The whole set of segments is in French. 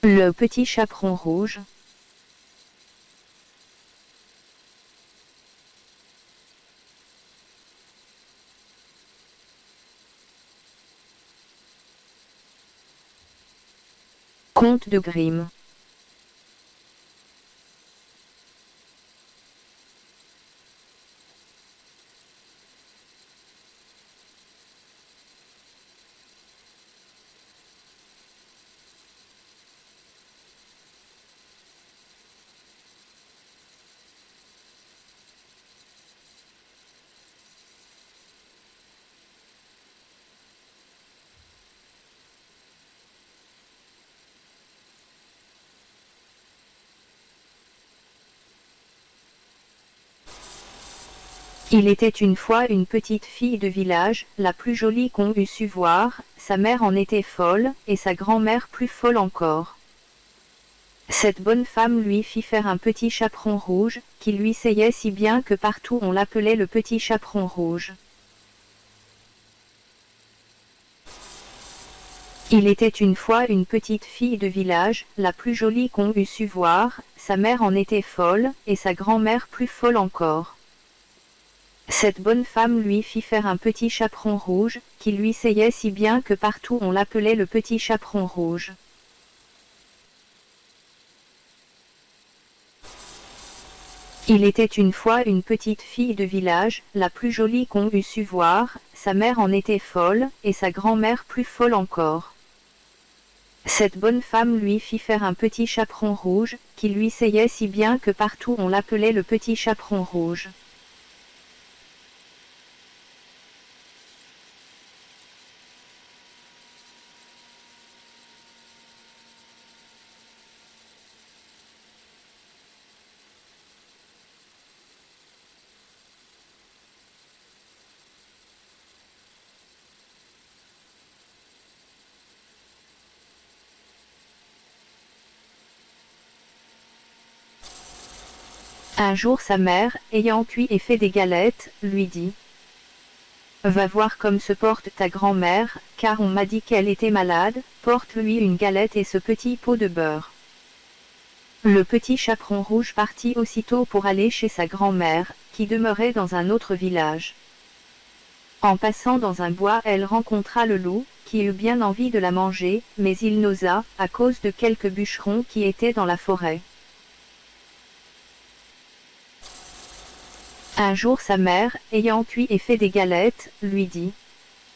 Le petit chaperon rouge. Conte de Grimm. Il était une fois une petite fille de village, la plus jolie qu'on eût su voir, sa mère en était folle, et sa grand-mère plus folle encore. Cette bonne femme lui fit faire un petit chaperon rouge, qui lui seyait si bien que partout on l'appelait le petit chaperon rouge. Il était une fois une petite fille de village, la plus jolie qu'on eût su voir, sa mère en était folle, et sa grand-mère plus folle encore. Cette bonne femme lui fit faire un petit chaperon rouge, qui lui seyait si bien que partout on l'appelait le petit chaperon rouge. Il était une fois une petite fille de village, la plus jolie qu'on eût su voir, sa mère en était folle, et sa grand-mère plus folle encore. Cette bonne femme lui fit faire un petit chaperon rouge, qui lui seyait si bien que partout on l'appelait le petit chaperon rouge. Un jour sa mère, ayant cuit et fait des galettes, lui dit : « Va voir comme se porte ta grand-mère, car on m'a dit qu'elle était malade, porte-lui une galette et ce petit pot de beurre. » Le petit chaperon rouge partit aussitôt pour aller chez sa grand-mère, qui demeurait dans un autre village. En passant dans un bois, elle rencontra le loup, qui eut bien envie de la manger, mais il n'osa, à cause de quelques bûcherons qui étaient dans la forêt. Un jour sa mère, ayant cuit et fait des galettes, lui dit :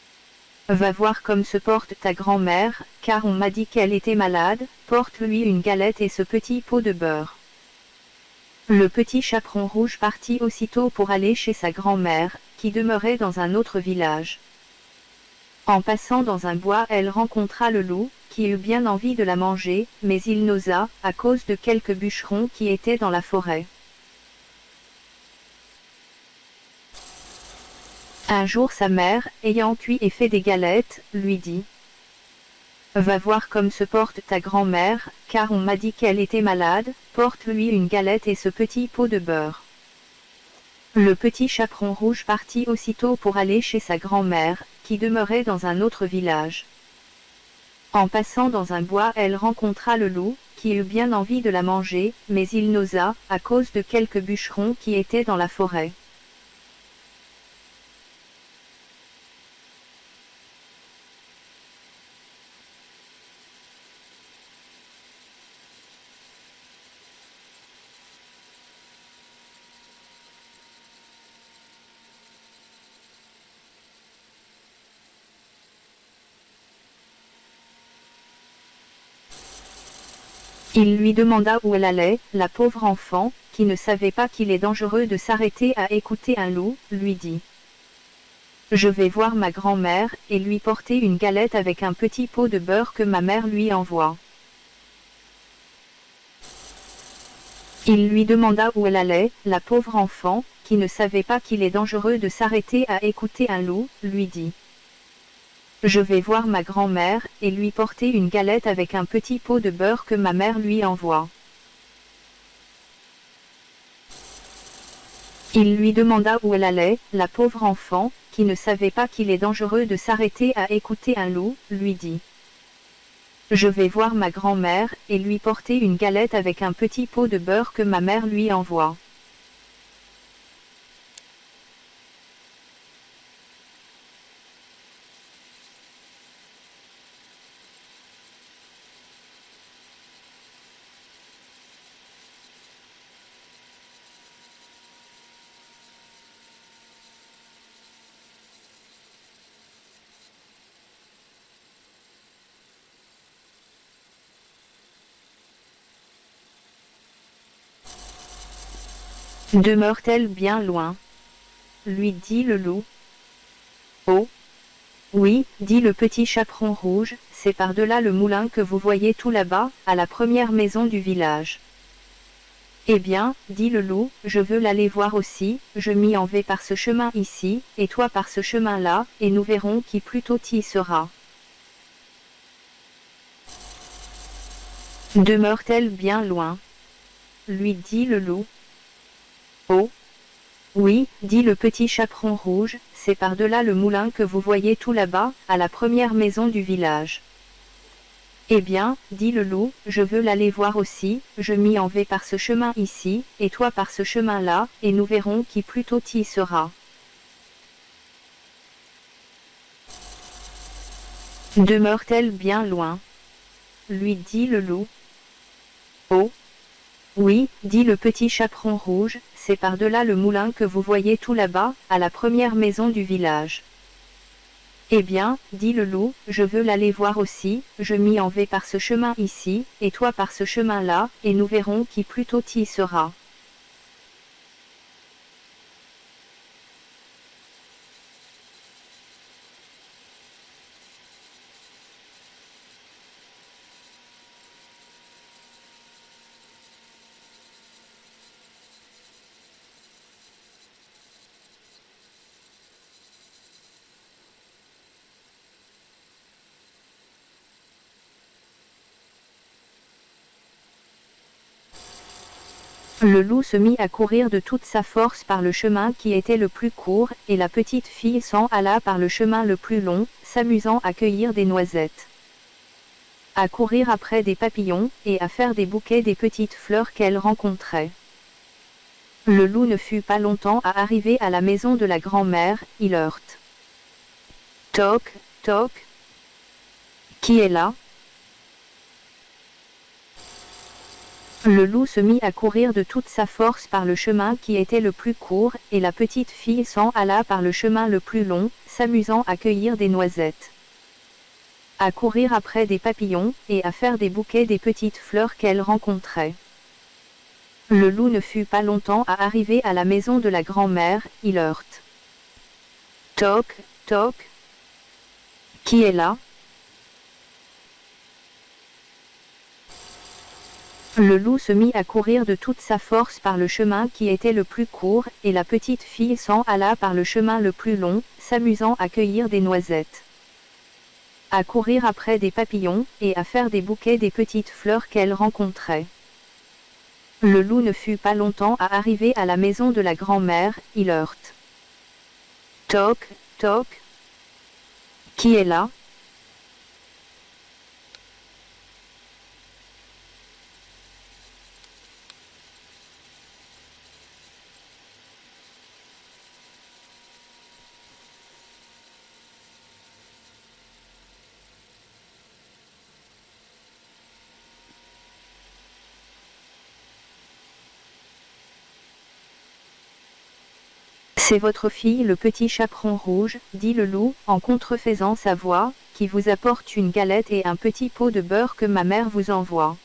« Va voir comme se porte ta grand-mère, car on m'a dit qu'elle était malade, porte-lui une galette et ce petit pot de beurre. » Le petit chaperon rouge partit aussitôt pour aller chez sa grand-mère, qui demeurait dans un autre village. En passant dans un bois, elle rencontra le loup, qui eut bien envie de la manger, mais il n'osa, à cause de quelques bûcherons qui étaient dans la forêt. Un jour sa mère, ayant cuit et fait des galettes, lui dit : « Va voir comme se porte ta grand-mère, car on m'a dit qu'elle était malade, porte-lui une galette et ce petit pot de beurre. » Le petit chaperon rouge partit aussitôt pour aller chez sa grand-mère, qui demeurait dans un autre village. En passant dans un bois, elle rencontra le loup, qui eut bien envie de la manger, mais il n'osa, à cause de quelques bûcherons qui étaient dans la forêt. Il lui demanda où elle allait, la pauvre enfant, qui ne savait pas qu'il est dangereux de s'arrêter à écouter un loup, lui dit : « Je vais voir ma grand-mère, et lui porter une galette avec un petit pot de beurre que ma mère lui envoie. » Il lui demanda où elle allait, la pauvre enfant, qui ne savait pas qu'il est dangereux de s'arrêter à écouter un loup, lui dit : « Je vais voir ma grand-mère, et lui porter une galette avec un petit pot de beurre que ma mère lui envoie. » Il lui demanda où elle allait, la pauvre enfant, qui ne savait pas qu'il est dangereux de s'arrêter à écouter un loup, lui dit : Je vais voir ma grand-mère, et lui porter une galette avec un petit pot de beurre que ma mère lui envoie. Demeure-t-elle bien loin? Lui dit le loup. Oh! Oui, dit le petit chaperon rouge, c'est par-delà le moulin que vous voyez tout là-bas, à la première maison du village. Eh bien, dit le loup, je veux l'aller voir aussi, je m'y en vais par ce chemin ici, et toi par ce chemin-là, et nous verrons qui plus tôt y sera. Demeure-t-elle bien loin? Lui dit le loup. Oh! Oui, dit le petit chaperon rouge, c'est par-delà le moulin que vous voyez tout là-bas, à la première maison du village. Eh bien, dit le loup, je veux l'aller voir aussi, je m'y en vais par ce chemin ici, et toi par ce chemin-là, et nous verrons qui plus tôt y sera. Demeure-t-elle bien loin? Lui dit le loup. Oh! Oui, dit le petit chaperon rouge, c'est par-delà le moulin que vous voyez tout là-bas, à la première maison du village. Eh bien, dit le loup, je veux l'aller voir aussi, je m'y en vais par ce chemin ici, et toi par ce chemin-là, et nous verrons qui plus tôt y sera. Le loup se mit à courir de toute sa force par le chemin qui était le plus court, et la petite fille s'en alla par le chemin le plus long, s'amusant à cueillir des noisettes, à courir après des papillons, et à faire des bouquets des petites fleurs qu'elle rencontrait. Le loup ne fut pas longtemps à arriver à la maison de la grand-mère, il heurte. Toc, toc. Qui est là? Le loup se mit à courir de toute sa force par le chemin qui était le plus court, et la petite fille s'en alla par le chemin le plus long, s'amusant à cueillir des noisettes, à courir après des papillons, et à faire des bouquets des petites fleurs qu'elle rencontrait. Le loup ne fut pas longtemps à arriver à la maison de la grand-mère, il heurte. Toc, toc. Qui est là? Le loup se mit à courir de toute sa force par le chemin qui était le plus court, et la petite fille s'en alla par le chemin le plus long, s'amusant à cueillir des noisettes, à courir après des papillons, et à faire des bouquets des petites fleurs qu'elle rencontrait. Le loup ne fut pas longtemps à arriver à la maison de la grand-mère, il heurte. Toc, toc. Qui est là? C'est votre fille le petit chaperon rouge, dit le loup, en contrefaisant sa voix, qui vous apporte une galette et un petit pot de beurre que ma mère vous envoie.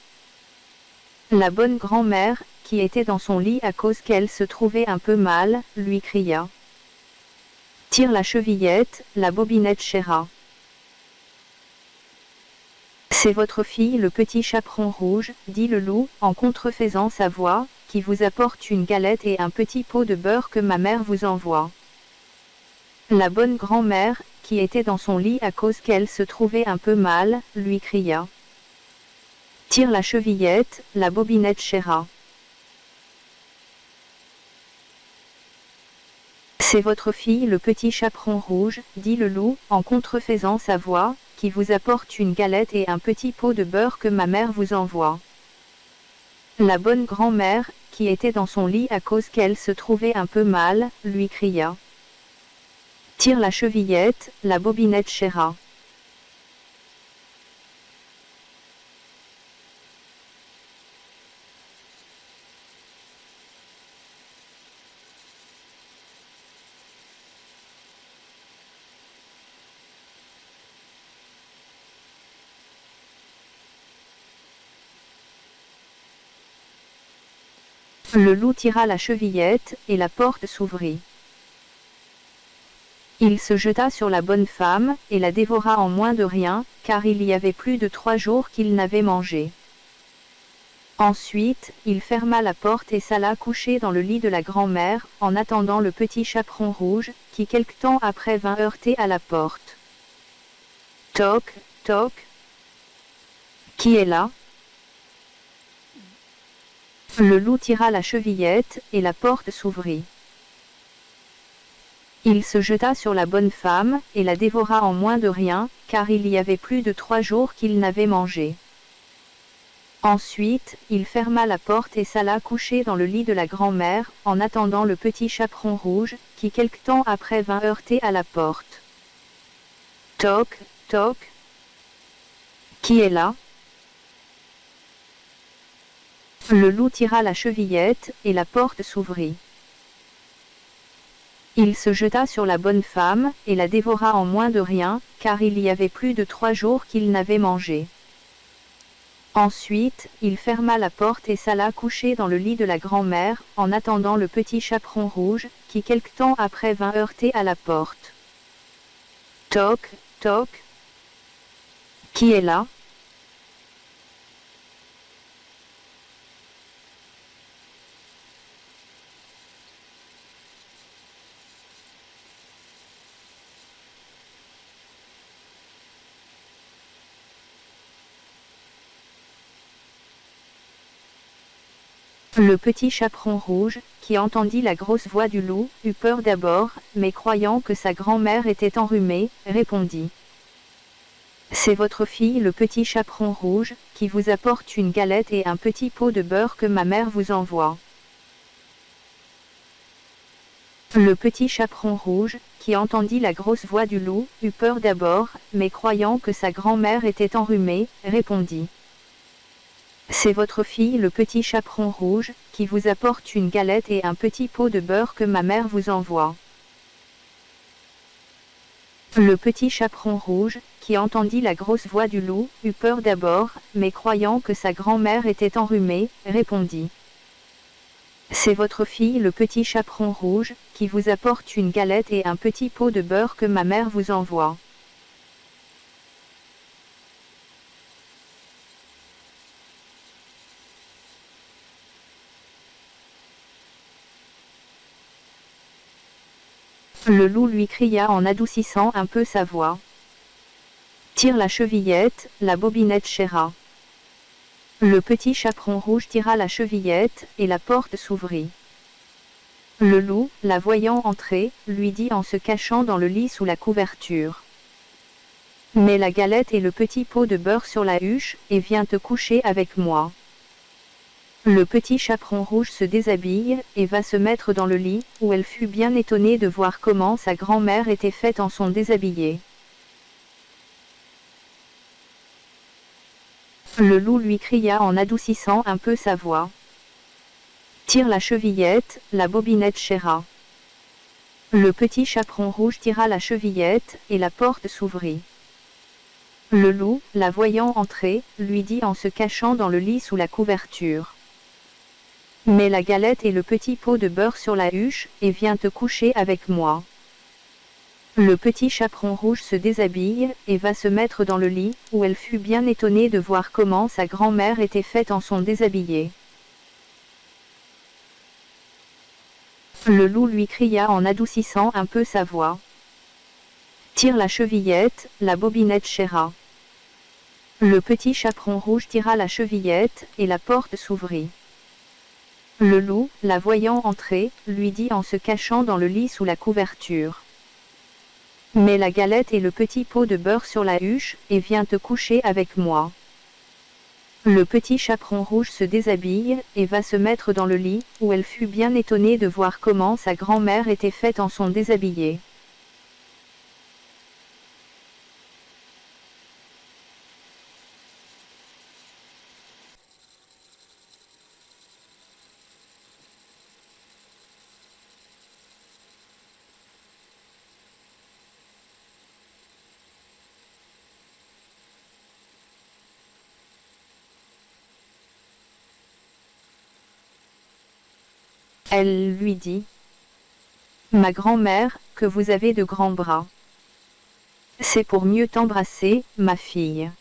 La bonne grand-mère, qui était dans son lit à cause qu'elle se trouvait un peu mal, lui cria. Tire la chevillette, la bobinette chéra. C'est votre fille le petit chaperon rouge, dit le loup, en contrefaisant sa voix, qui vous apporte une galette et un petit pot de beurre que ma mère vous envoie. La bonne grand-mère, qui était dans son lit à cause qu'elle se trouvait un peu mal, lui cria. Tire la chevillette, la bobinette chéra. C'est votre fille le petit chaperon rouge, dit le loup, en contrefaisant sa voix, qui vous apporte une galette et un petit pot de beurre que ma mère vous envoie. La bonne grand-mère, qui était dans son lit à cause qu'elle se trouvait un peu mal, lui cria. Tire la chevillette, la bobinette chéra. Le loup tira la chevillette, et la porte s'ouvrit. Il se jeta sur la bonne femme, et la dévora en moins de rien, car il y avait plus de 3 jours qu'il n'avait mangé. Ensuite, il ferma la porte et s'alla coucher dans le lit de la grand-mère, en attendant le petit chaperon rouge, qui quelque temps après vint heurter à la porte. Toc, toc. Qui est là? Le loup tira la chevillette, et la porte s'ouvrit. Il se jeta sur la bonne femme, et la dévora en moins de rien, car il y avait plus de 3 jours qu'il n'avait mangé. Ensuite, il ferma la porte et s'alla coucher dans le lit de la grand-mère, en attendant le petit chaperon rouge, qui quelque temps après vint heurter à la porte. Toc, toc. Qui est là? Le loup tira la chevillette, et la porte s'ouvrit. Il se jeta sur la bonne femme, et la dévora en moins de rien, car il y avait plus de 3 jours qu'il n'avait mangé. Ensuite, il ferma la porte et s'alla coucher dans le lit de la grand-mère, en attendant le petit chaperon rouge, qui quelque temps après vint heurter à la porte. Toc, toc. Qui est là? Le petit chaperon rouge, qui entendit la grosse voix du loup, eut peur d'abord, mais croyant que sa grand-mère était enrhumée, répondit. C'est votre fille le petit chaperon rouge, qui vous apporte une galette et un petit pot de beurre que ma mère vous envoie. Le petit chaperon rouge, qui entendit la grosse voix du loup, eut peur d'abord, mais croyant que sa grand-mère était enrhumée, répondit. C'est votre fille le petit chaperon rouge, qui vous apporte une galette et un petit pot de beurre que ma mère vous envoie. Le petit chaperon rouge, qui entendit la grosse voix du loup, eut peur d'abord, mais croyant que sa grand-mère était enrhumée, répondit. C'est votre fille le petit chaperon rouge, qui vous apporte une galette et un petit pot de beurre que ma mère vous envoie. Le loup lui cria en adoucissant un peu sa voix. Tire la chevillette, la bobinette chéra. Le petit chaperon rouge tira la chevillette, et la porte s'ouvrit. Le loup, la voyant entrer, lui dit en se cachant dans le lit sous la couverture. Mets la galette et le petit pot de beurre sur la huche, et viens te coucher avec moi. Le petit chaperon rouge se déshabille, et va se mettre dans le lit, où elle fut bien étonnée de voir comment sa grand-mère était faite en son déshabillé. Le loup lui cria en adoucissant un peu sa voix. Tire la chevillette, la bobinette chéra. Le petit chaperon rouge tira la chevillette, et la porte s'ouvrit. Le loup, la voyant entrer, lui dit en se cachant dans le lit sous la couverture. Mets la galette et le petit pot de beurre sur la huche, et viens te coucher avec moi. Le petit chaperon rouge se déshabille, et va se mettre dans le lit, où elle fut bien étonnée de voir comment sa grand-mère était faite en son déshabillé. Le loup lui cria en adoucissant un peu sa voix. Tire la chevillette, la bobinette chéra. Le petit chaperon rouge tira la chevillette, et la porte s'ouvrit. Le loup, la voyant entrer, lui dit en se cachant dans le lit sous la couverture. Mets la galette et le petit pot de beurre sur la huche, et viens te coucher avec moi. Le petit chaperon rouge se déshabille, et va se mettre dans le lit, où elle fut bien étonnée de voir comment sa grand-mère était faite en son déshabillé. Elle lui dit: Ma grand-mère, que vous avez de grands bras. C'est pour mieux t'embrasser, ma fille.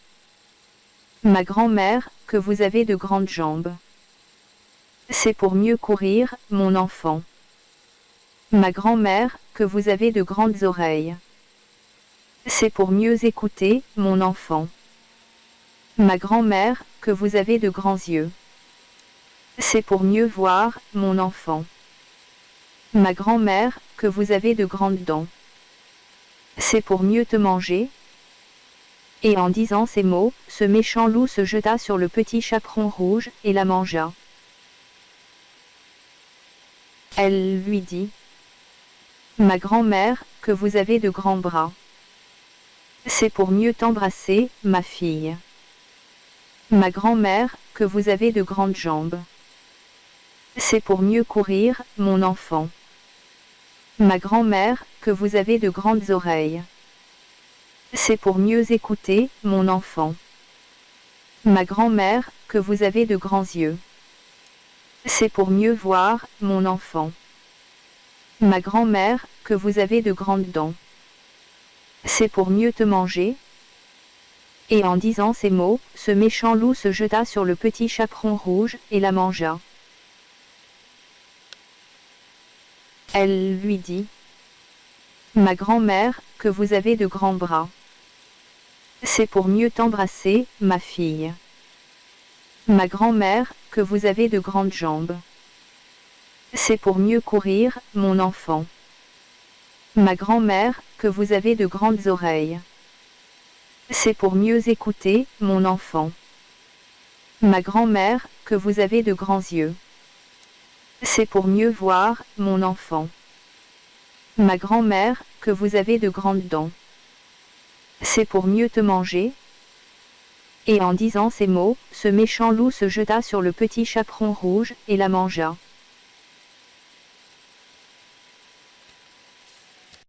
Ma grand-mère, que vous avez de grandes jambes. C'est pour mieux courir, mon enfant. Ma grand-mère, que vous avez de grandes oreilles. C'est pour mieux écouter, mon enfant. Ma grand-mère, que vous avez de grands yeux. C'est pour mieux voir, mon enfant. Ma grand-mère, que vous avez de grandes dents. C'est pour mieux te manger. Et en disant ces mots, ce méchant loup se jeta sur le petit chaperon rouge, et la mangea. Elle lui dit: Ma grand-mère, que vous avez de grands bras. C'est pour mieux t'embrasser, ma fille. Ma grand-mère, que vous avez de grandes jambes. C'est pour mieux courir, mon enfant. Ma grand-mère, que vous avez de grandes oreilles. C'est pour mieux écouter, mon enfant. Ma grand-mère, que vous avez de grands yeux. C'est pour mieux voir, mon enfant. Ma grand-mère, que vous avez de grandes dents. C'est pour mieux te manger. Et en disant ces mots, ce méchant loup se jeta sur le petit chaperon rouge, et la mangea. Elle lui dit: Ma grand-mère, que vous avez de grands bras. C'est pour mieux t'embrasser, ma fille. Ma grand-mère, que vous avez de grandes jambes. C'est pour mieux courir, mon enfant. Ma grand-mère, que vous avez de grandes oreilles. C'est pour mieux écouter, mon enfant. Ma grand-mère, que vous avez de grands yeux. C'est pour mieux voir, mon enfant. Ma grand-mère, que vous avez de grandes dents. C'est pour mieux te manger. Et en disant ces mots, ce méchant loup se jeta sur le petit chaperon rouge, et la mangea.